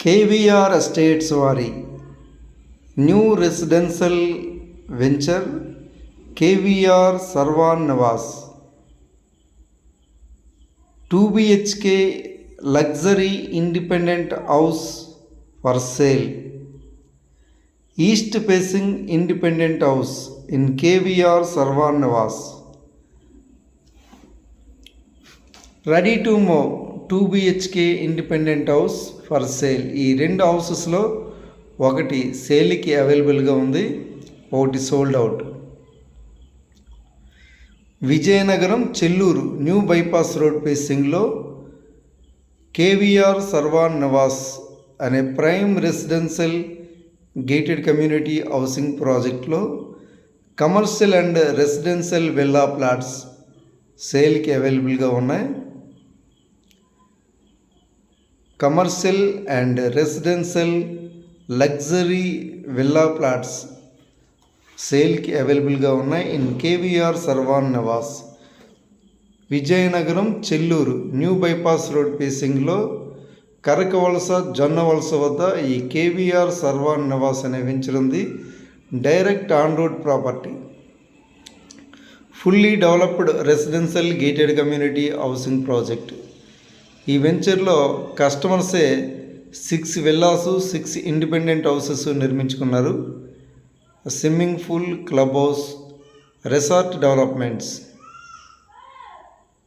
KVR Estates వారి new residential venture KVR Sarvan Nivas 2 BHK luxury independent house for sale. East facing independent house in KVR Sarvan Nivas. Ready to move 2 BHK independent house for sale. ఈ రెండు హౌసెస్లో ఒకటి సేల్కి అవైలబుల్గా ఉంది, ఒకటి sold out. Vizianagaram Chelluru new bypass road ఫేసింగ్లో KVR సర్వాన్ నివాస్ అనే prime residential gated community housing ప్రాజెక్ట్లో commercial and residential villa plots సేల్కి అవైలబుల్గా ఉన్నాయి. Commercial and residential luxury villa plots సేల్కి అవైలబుల్గా ఉన్నాయి in KVR Sarvan Nivas. Vizianagaram Chelluru new bypass road ఫేసింగ్లో కరకవలస జొన్నవలస వద్ద ఈ KVR సర్వాన్ నివాస్ అనే వెంచర్ ఉంది. Direct on road property, fully developed residential gated community housing project. ఈ వెంచర్లో కస్టమర్సే 6 విల్లాసు 6 ఇండిపెండెంట్ హౌసెస్ నిర్మించుకున్నారు. Swimming pool, club house, resort developments.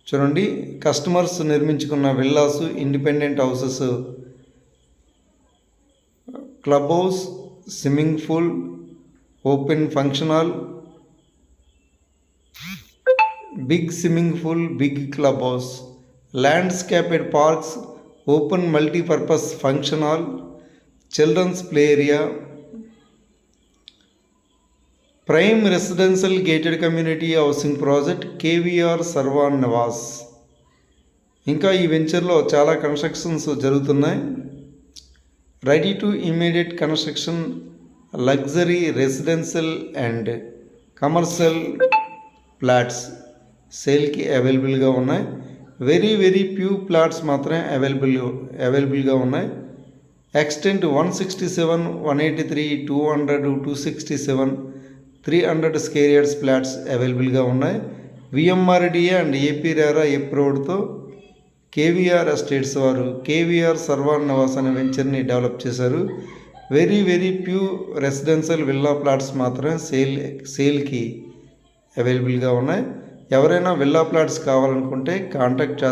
చూడండి, కస్టమర్స్ నిర్మించుకున్న villas, independent houses, club house, swimming pool, open function hall, big swimming pool, big club house, landscaped parks, open multipurpose function hall, children's play area, prime residential gated community housing project KVR Sarvan Nivas. ఇంకా ఈ వెంచర్లో చాలా constructions జరుగుతున్నాయి. Ready to immediate construction luxury residential and commercial flats సేల్కి అవైలబుల్గా ఉన్నాయి. Very few plots మాత్రమే అవైలబుల్గా ఉన్నాయి. ఎక్స్టెంట్ 167, 183, 200, 267, 300 స్క్వేర్ యార్డ్స్ ఫ్లాట్స్ అవైలబుల్గా ఉన్నాయి. VMRDA and APRERA అప్రూవ్డ్తో KVR estates వారు KVR సర్వాన్ నివాస్ అనే వెంచర్ని డెవలప్ చేశారు. Very few residential villa plots మాత్రమే సేల్కి అవైలబుల్గా ఉన్నాయి. ఎవరైనా విల్లా ప్లాట్స్ కావాలనుకుంటే కాంటాక్ట్ చేస్తారు.